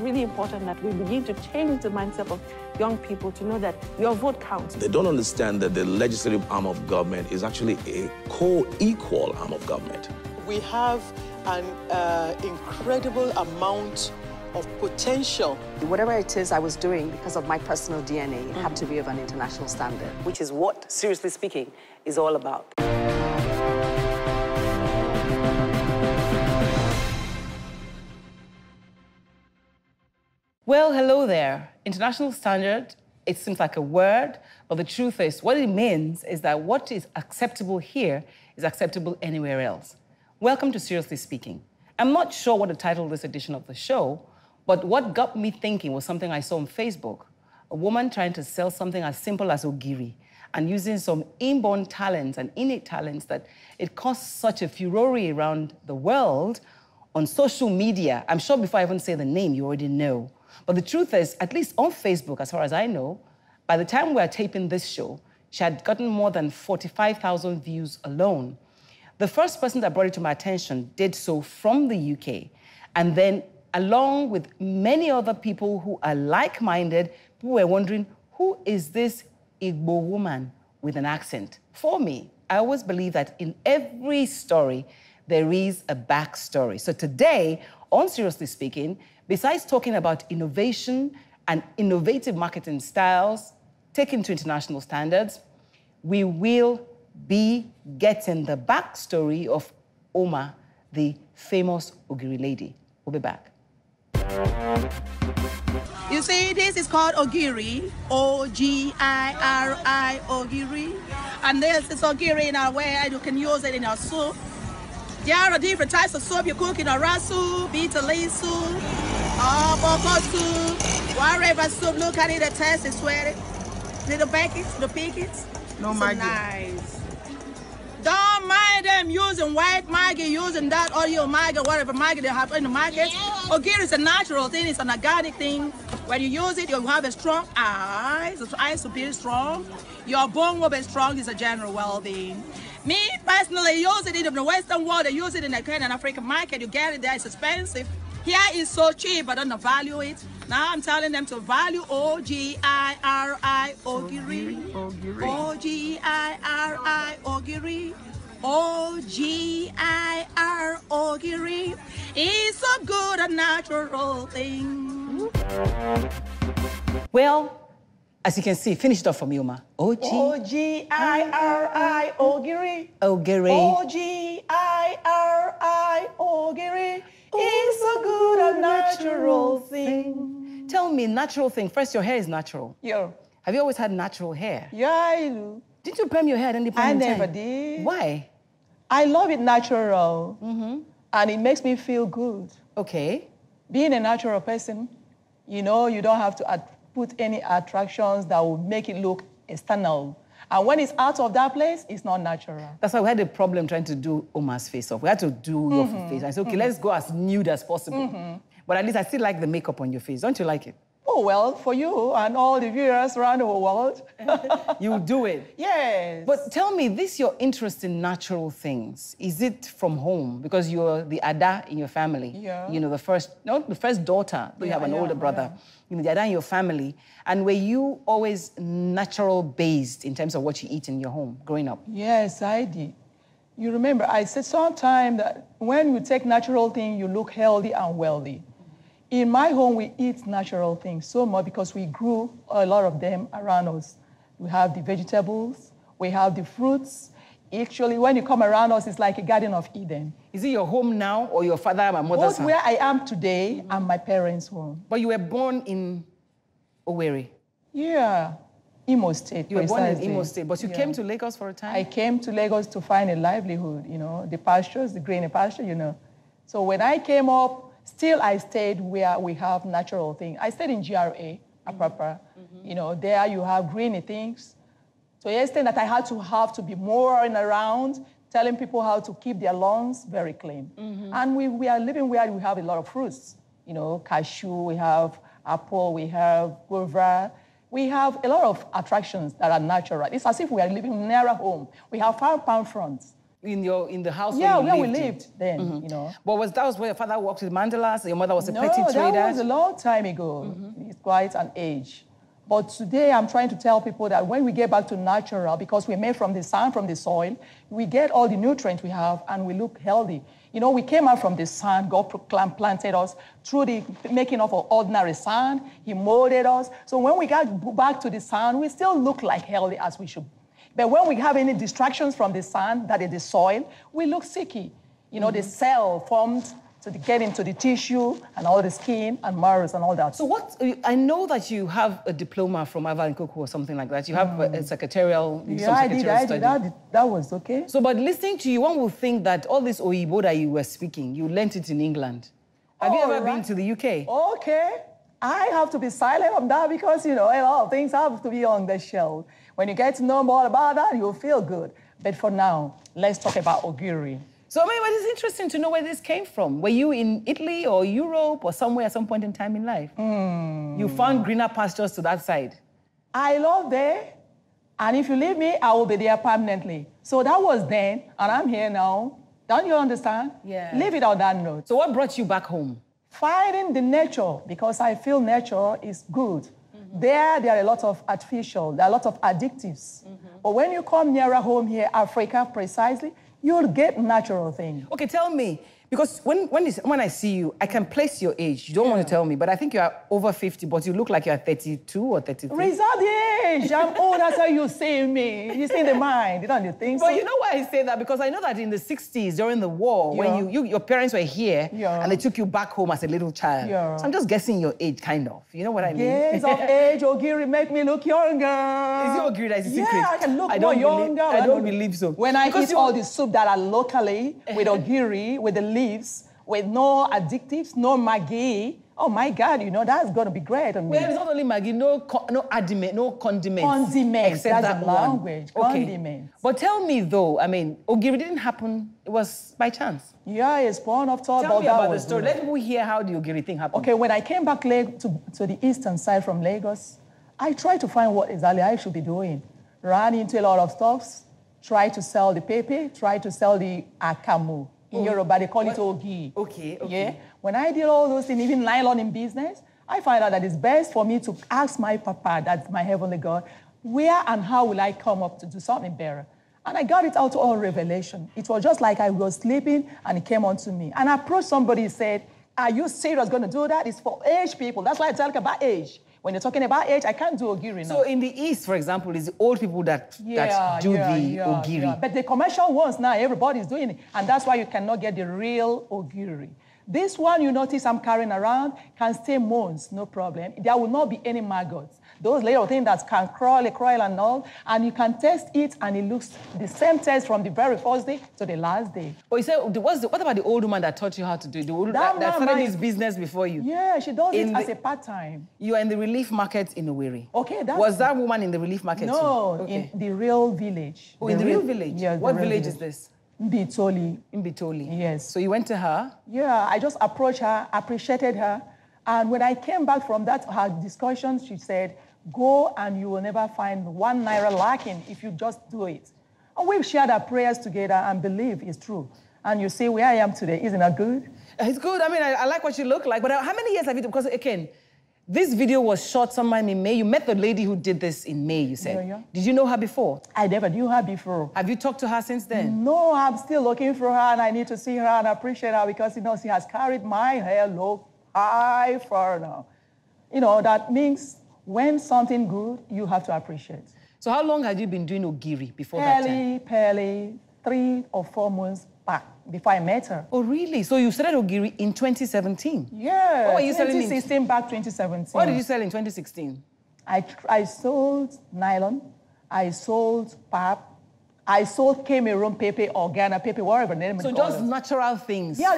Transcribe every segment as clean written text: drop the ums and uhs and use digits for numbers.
really important that we begin to change the mindset of young people to know that your vote counts. They don't understand that the legislative arm of government is actually a co-equal arm of government. We have an incredible amount of potential. Whatever it is I was doing, because of my personal DNA, it had to be of an international standard, which is what, seriously speaking, is all about. Well, hello there. International standard, it seems like a word, but the truth is, what it means is that what is acceptable here is acceptable anywhere else. Welcome to Seriously Speaking. I'm not sure what to title this edition of the show, but what got me thinking was something I saw on Facebook. A woman trying to sell something as simple as ogiri and using some inborn talents and innate talents that it caused such a furore around the world on social media. I'm sure before I even say the name, you already know. But the truth is, at least on Facebook, as far as I know, by the time we are taping this show, she had gotten more than 45,000 views alone. The first person that brought it to my attention did so from the UK. And then, along with many other people who are like-minded, people were wondering, who is this Igbo woman with an accent? For me, I always believe that in every story, there is a backstory. So today, on Seriously Speaking, besides talking about innovation and innovative marketing styles taken to international standards, we will be getting the backstory of Oma, the famous Ogiri lady. We'll be back. You see, this is called Ogiri, O-G-I-R-I, Ogiri. And this is Ogiri in our way, you can use it in our soup. There are different types of soup you cook in a raw soup, bitter leaf soup, boko soup, whatever soup. Look at it, the taste is sweaty. Little packets, the packets. No so Maggi. Nice. Don't mind them using white Maggi, using that oil Maggi, whatever Maggi they have in the market. Ogiri is a natural thing, it's an organic thing. When you use it, you have a strong eyes. The eyes will be strong. Your bone will be strong, it's a general well-being. Me, personally, use it in the Western world. I use it in the Kenyan and African market. You get it there, it's expensive. Here it's so cheap, I don't value it. Now I'm telling them to value O-G-I-R-I, Ogiri. O-G-I-R-I, Ogiri. O-G-I-R, Ogiri. It's so good, a natural thing. Well, as you can see, finish it off for me, Oma. O-G-I-R-I, Ogiri. Ogiri. O-G-I-R-I, Ogiri. It's a good, a natural thing. Tell me, natural thing. First, your hair is natural. Yeah. Have you always had natural hair? Yeah, I do. Didn't you perm your hair at any point I in time? never did. Why? I love it natural. And it makes me feel good. Okay. Being a natural person, you know, you don't have to put any attractions that will make it look external. And when it's out of that place, it's not natural. That's why we had a problem trying to do Oma's face off. We had to do your face. I said, okay, let's go as nude as possible. But at least I still like the makeup on your face. Don't you like it? Oh, well, for you and all the viewers around the world. You do it? Yes. But tell me, this your interest in natural things, is it from home? Because you're the Ada in your family. Yeah. You know, the first daughter, though you have an older brother. You know, the Ada in your family. And were you always natural-based in terms of what you eat in your home growing up? Yes, I did. You remember, I said sometime that when you take natural things, you look healthy and wealthy. In my home, we eat natural things so much because we grew a lot of them around us. We have the vegetables, we have the fruits. Actually, when you come around us, it's like a Garden of Eden. Is it your home now or your father and mother's Both house? where I am today and my parents' home. But you were born in Owerri? Yeah, Imo State. You were born in Imo State, but you came to Lagos for a time? I came to Lagos to find a livelihood, you know, the pastures, the green pasture, you know. So when I came up, still I stayed where we have natural things. I stayed in GRA, Apapa. You know, there you have greeny things. So yesterday that I had to be more and around, telling people how to keep their lawns very clean. And we are living where we have a lot of fruits. You know, cashew, we have apple, we have guava. We have a lot of attractions that are natural. It's as if we are living near a home. We have farm fronts. In the house Yeah, where we you lived then, you know. But that was where your father worked with mandalas, your mother was a petty trader? No, that was a long time ago. It's quite an age. But today I'm trying to tell people that when we get back to natural, because we're made from the sand, from the soil, we get all the nutrients we have and we look healthy. You know, we came out from the sand, God planted us through the making of ordinary sand. He molded us. So when we got back to the sand, we still look like healthy as we should. But when we have any distractions from the sand, that is the soil, we look sicky. You know, the cell formed to get into the tissue and all the skin and marrows and all that. So I know that you have a diploma from Ava and Coco or something like that. You have a secretarial, I did. That was okay. So, but listening to you, one would think that all this Oyibo that you were speaking, you learnt it in England. Have you ever been to the UK? Okay. I have to be silent on that because, you know, a lot of things have to be on the shelf. When you get to know more about that, you'll feel good. But for now, let's talk about Ogiri. So, I mean, but it's interesting to know where this came from. Were you in Italy or Europe or somewhere at some point in time in life? You found greener pastures to that side? I love there. And if you leave me, I will be there permanently. So that was then, and I'm here now. Don't you understand? Yeah. Leave it on that note. So what brought you back home? Finding the nature, because I feel nature is good. There are a lot of artificial, there are a lot of additives. But when you come nearer home here, Africa precisely, you'll get natural things. Okay, tell me, because when I see you, I can place your age. You don't want to tell me, but I think you are over 50, but you look like you're 32 or 33. Reserve the age. I'm old, that's how you see me. You see the mind, don't you think so? But you know why I say that? Because I know that in the 60s, during the war, when your parents were here, and they took you back home as a little child. So I'm just guessing your age, kind of. You know what I mean? Yes, of age, Ogiri make me look younger. Is it Ogiri that is a secret? Yeah, I can look more younger. I don't believe so. When I eat all the soup that are locally, with Ogiri, with the leaves, with no additives, no Maggi, oh my God, you know, that's going to be great on me. Well, it's not only Maggi, no condiments. Condiments, except that's that the language, okay. Condiments. But tell me though, I mean, Ogiri didn't happen, it was by chance. Yeah, it's born of thought. Tell me about the story. Let people hear how the Ogiri thing happened. Okay, when I came back to the eastern side from Lagos, I tried to find what exactly I should be doing. Ran into a lot of stuffs, tried to sell the pepe, tried to sell the akamu. In Yoruba, they call it ogi. Okay. Yeah. When I did all those things, even nylon in business, I find out that it's best for me to ask my Papa, that's my heavenly God, where and how will I come up to do something better? And I got it out to all revelation. It was just like I was sleeping and it came onto me. And I approached somebody and said, are you serious going to do that? It's for age people. That's why I talk about age. When you're talking about age, I can't do Ogiri now. So in the East, for example, it's the old people that do the Ogiri. Yeah. But the commercial ones now, everybody's doing it. And that's why you cannot get the real Ogiri. This one you notice I'm carrying around can stay months, no problem. There will not be any maggots. Those little things that can crawl and all, and you can test it and it looks the same test from the very first day to the last day. But you said, what about the old woman that taught you how to do it? The old that started this business before you? Yeah, she does it as a part-time. You are in the relief market in Owerri. Okay, was that woman in the relief market too? No, in the real village. Oh, in the real village? Yeah. What village is this? Mbitoli. Mbitoli. Yes. So you went to her? Yeah, I just approached her, appreciated her. And when I came back from her discussion, she said, go and you will never find 1 naira lacking if you just do it. And we've shared our prayers together and believe it's true. And you see where I am today. Isn't that good? It's good. I mean, I like what you look like. But how many years have you done? Because, again, this video was shot sometime in May. You met the lady who did this in May, you said. Yeah. Did you know her before? I never knew her before. Have you talked to her since then? No, I'm still looking for her, and I need to see her and appreciate her because, you know, she has carried my hair low high far now. You know, that means when something good, you have to appreciate. So how long had you been doing Ogiri before that time? 3 or 4 months back before I met her. Oh, really? So you started Ogiri in 2017? Yeah. What were you selling 2016 back 2017. What did you sell in 2016? I sold nylon. I sold pap. I sold Cameroon pepe or Ghana pepe, whatever name So just natural things. Yeah,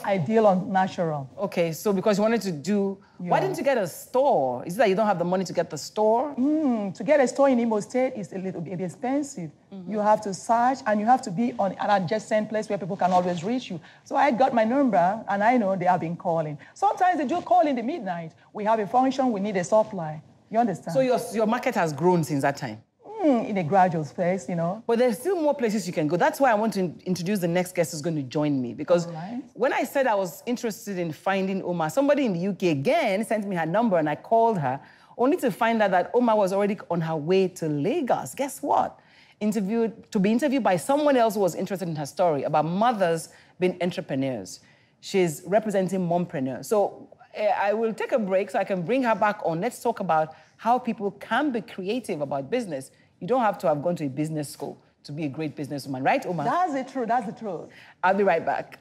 I deal on natural. Okay, so because you wanted to do... Yeah. Why didn't you get a store? Is it that you don't have the money to get the store? To get a store in Imo State is a little bit expensive. You have to search and you have to be on an adjacent place where people can always reach you. So I got my number and I know they have been calling. Sometimes they do call in the midnight. We have a function, we need a supply. You understand? So your market has grown since that time? in a gradual space, you know. But there's still more places you can go. That's why I want to introduce the next guest who's going to join me. Because when I said I was interested in finding Oma, somebody in the UK again sent me her number and I called her, only to find out that Oma was already on her way to Lagos. Guess what? To be interviewed by someone else who was interested in her story about mothers being entrepreneurs. She's representing mompreneurs. So I will take a break so I can bring her back on. Let's talk about how people can be creative about business. You don't have to have gone to a business school to be a great businesswoman, right, Oma? That's the truth, that's the truth. I'll be right back.